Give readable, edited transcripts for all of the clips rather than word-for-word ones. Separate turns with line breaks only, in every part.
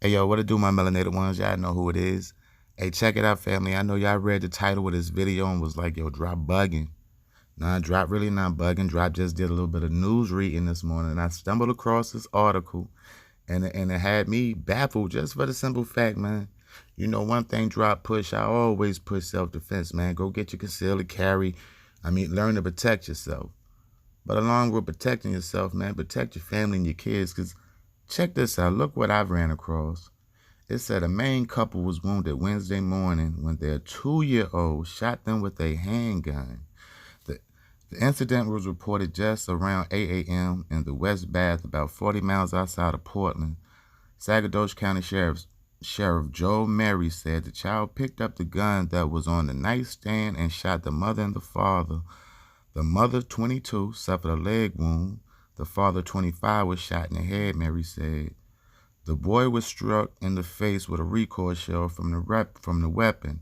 Hey, yo, what it do, my melanated ones? Y'all know who it is. Hey, check it out, family. I know y'all read the title of this video and was like, yo, Drop bugging. Nah, Drop really not bugging. Drop just did a little bit of news reading this morning, and I stumbled across this article, and it had me baffled just for the simple fact, man. You know, one thing Drop push, I always push self-defense, man. Go get your conceal and carry. Learn to protect yourself. But along with protecting yourself, man, protect your family and your kids, because check this out. Look what I've ran across. It said a Maine couple was wounded Wednesday morning when their 2-year-old shot them with a handgun. The, the incident was reported just around 8 a.m. in the West Bath, about 40 miles outside of Portland. Sacerdoce County Sheriff Joe Mary said the child picked up the gun that was on the nightstand and shot the mother and the father. The mother, 22, suffered a leg wound. The father, 25, was shot in the head, Mary said. The boy was struck in the face with a recoil shell from the weapon.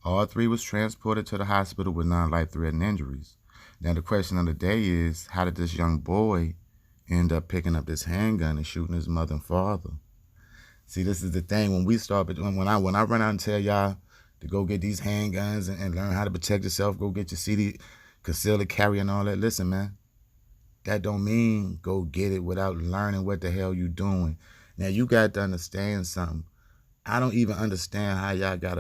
All three was transported to the hospital with non-life-threatening injuries. Now, the question of the day is, how did this young boy end up picking up this handgun and shooting his mother and father? See, this is the thing. When we start, when I run out and tell y'all to go get these handguns and learn how to protect yourself, go get your CD, conceal and carry and all that. Listen, man, that don't mean go get it without learning what the hell you doing. Now, you got to understand something. I don't even understand how y'all got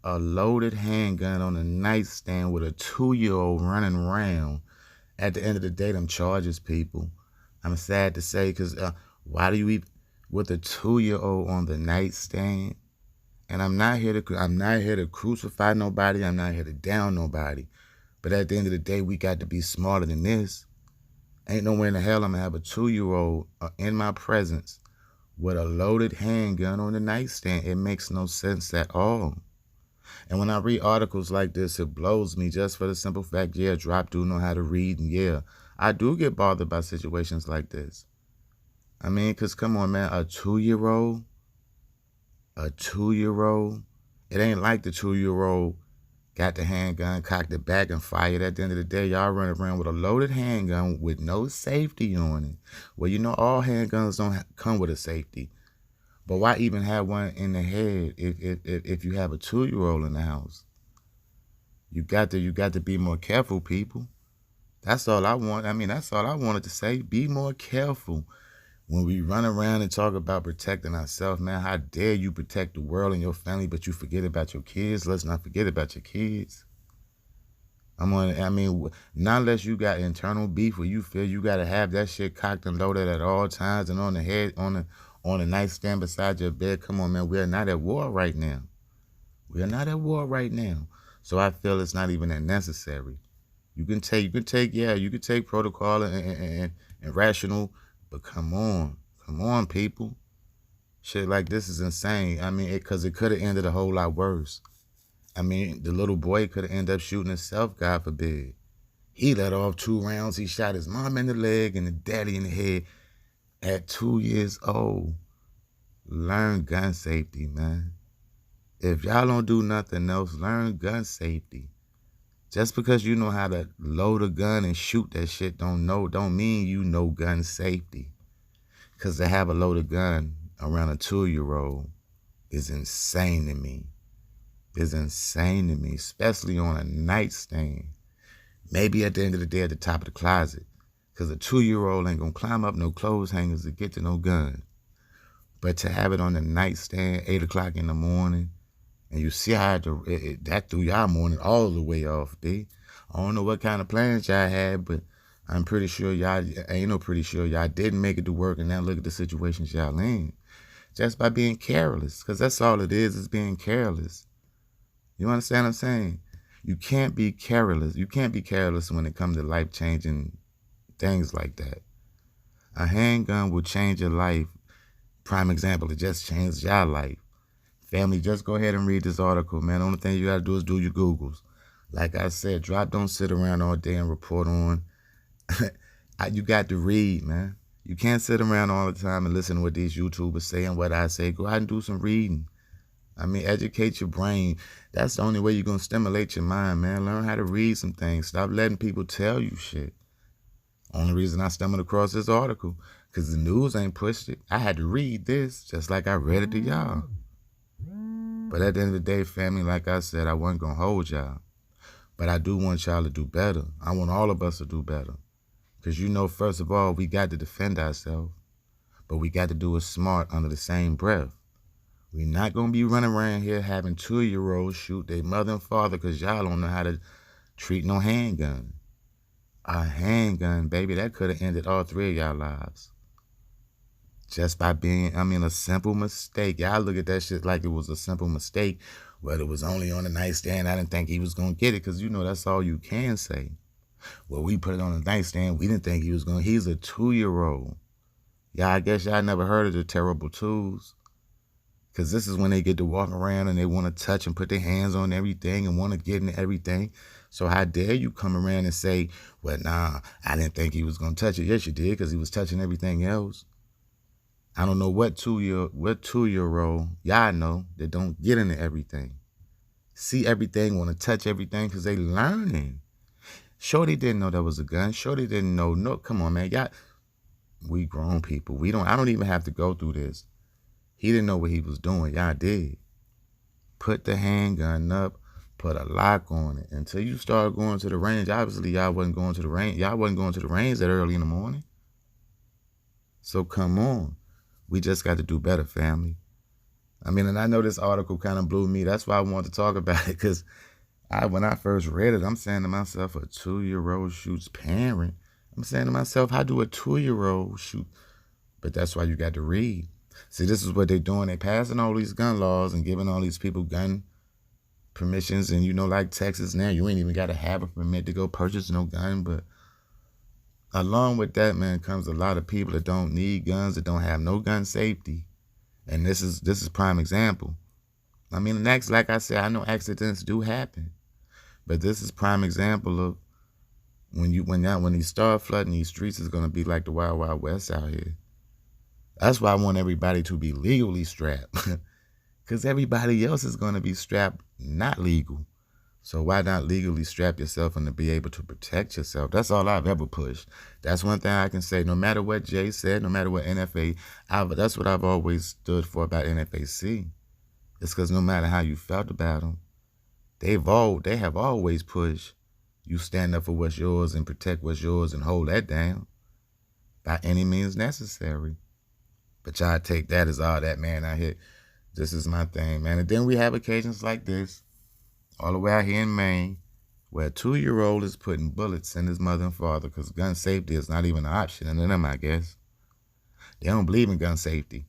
a loaded handgun on a nightstand with a 2-year-old running around. At the end of the day, them charges people. I'm sad to say, because why do you eat with a 2-year-old on the nightstand? And I'm not here to crucify nobody. I'm not here to down nobody. But at the end of the day, we got to be smarter than this. Ain't nowhere in the hell I'm going to have a 2-year-old in my presence with a loaded handgun on the nightstand. It makes no sense at all. And when I read articles like this, it blows me just for the simple fact, yeah, Drop do know how to read. And yeah, I do get bothered by situations like this. Because come on, man, a 2-year-old, it ain't like the 2-year-old got the handgun, cocked it back, and fired. At the end of the day, y'all run around with a loaded handgun with no safety on it. Well, you know, all handguns don't come with a safety. But why even have one in the head if you have a 2-year-old in the house? You got to be more careful, people. That's all I want. That's all I wanted to say. Be more careful. When we run around and talk about protecting ourselves, man, how dare you protect the world and your family, but you forget about your kids? Let's not forget about your kids. Not unless you got internal beef where you feel you got to have that shit cocked and loaded at all times and on the head, on the nightstand beside your bed. Come on, man, we are not at war right now. We are not at war right now. So I feel it's not even that necessary. You can take protocol and rational. But come on, people. Shit like this is insane. Because it could have ended a whole lot worse. The little boy could have ended up shooting himself, God forbid. He let off 2 rounds. He shot his mom in the leg and the daddy in the head at 2 years old. Learn gun safety, man. If y'all don't do nothing else, learn gun safety. Just because you know how to load a gun and shoot that shit don't mean you know gun safety. Because to have a loaded gun around a 2-year-old is insane to me. It's insane to me, especially on a nightstand. Maybe at the end of the day at the top of the closet. Because a 2-year-old ain't going to climb up no clothes hangers to get to no gun. But to have it on the nightstand, 8 o'clock in the morning, and you see how that threw y'all morning all the way off, B. I don't know what kind of plans y'all had, but I'm pretty sure y'all didn't make it to work, and now look at the situations y'all in. Just by being careless, because that's all it is being careless. You understand what I'm saying? You can't be careless. You can't be careless when it comes to life-changing things like that. A handgun will change your life. Prime example, it just changed your life. Family, just go ahead and read this article, man. The only thing you got to do is do your Googles. Like I said, Drop don't sit around all day and report on. You got to read, man. You can't sit around all the time and listen to what these YouTubers say and what I say. Go out and do some reading. Educate your brain. That's the only way you're going to stimulate your mind, man. Learn how to read some things. Stop letting people tell you shit. Only reason I stumbled across this article, because the news ain't pushed it. I had to read this just like I read it to y'all. But at the end of the day, family, like I said, I wasn't going to hold y'all. But I do want y'all to do better. I want all of us to do better. Because first of all, we got to defend ourselves. But we got to do it smart under the same breath. We're not going to be running around here having 2-year-olds shoot their mother and father because y'all don't know how to treat no handgun. A handgun, baby, that could have ended all 3 of y'all lives. Just by being, a simple mistake. Y'all look at that shit like it was a simple mistake. Well, it was only on the nightstand. I didn't think he was going to get it because, that's all you can say. Well, we put it on the nightstand. We didn't think he was going to. He's a 2-year-old. Yeah, I guess y'all never heard of the terrible twos. Because this is when they get to walk around and they want to touch and put their hands on everything and want to get into everything. So how dare you come around and say, well, nah, I didn't think he was going to touch it. Yes, you did, because he was touching everything else. I don't know what 2-year-old y'all know that don't get into everything. See everything, want to touch everything because they learning. Shorty didn't know that was a gun. Shorty didn't know. No, come on, man. Y'all, we grown people. I don't even have to go through this. He didn't know what he was doing. Y'all did. Put the handgun up, put a lock on it. Until you start going to the range, obviously y'all wasn't going to the range. Y'all wasn't going to the range that early in the morning. So come on. We just got to do better, family. And I know this article kind of blew me. That's why I wanted to talk about it, because when I first read it, I'm saying to myself, a 2-year-old shoots parent. I'm saying to myself, how do a 2-year-old shoot? But that's why you got to read. See, this is what they're doing. They're passing all these gun laws and giving all these people gun permissions. And, like Texas now, you ain't even got to have a permit to go purchase no gun. But along with that, man, comes a lot of people that don't need guns, that don't have no gun safety. And this is prime example. Next, like I said, I know accidents do happen. But this is prime example of when these start flooding these streets, is going to be like the Wild Wild West out here. That's why I want everybody to be legally strapped. Because everybody else is going to be strapped not legal. So why not legally strap yourself and to be able to protect yourself? That's all I've ever pushed. That's one thing I can say. No matter what Jay said, no matter what NFA, that's what I've always stood for about NFAC. It's because no matter how you felt about them, they have always pushed you stand up for what's yours and protect what's yours and hold that down by any means necessary. But y'all take that as all that, man, out here. This is my thing, man. And then we have occasions like this, all the way out here in Maine, where a 2-year-old is putting bullets in his mother and father because gun safety is not even an option in them, I guess. They don't believe in gun safety.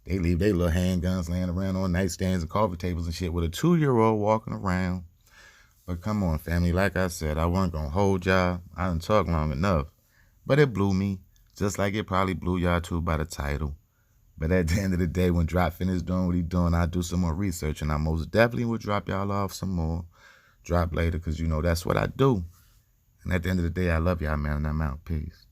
They leave their little handguns laying around on nightstands and coffee tables and shit with a 2-year-old walking around. But come on, family. Like I said, I wasn't going to hold y'all. I done talked long enough. But it blew me, just like it probably blew y'all too by the title. But at the end of the day, when Drop finishes doing what he's doing, I'll do some more research, and I most definitely will drop y'all off some more. Drop later, because that's what I do. And at the end of the day, I love y'all, man, and I'm out. Peace.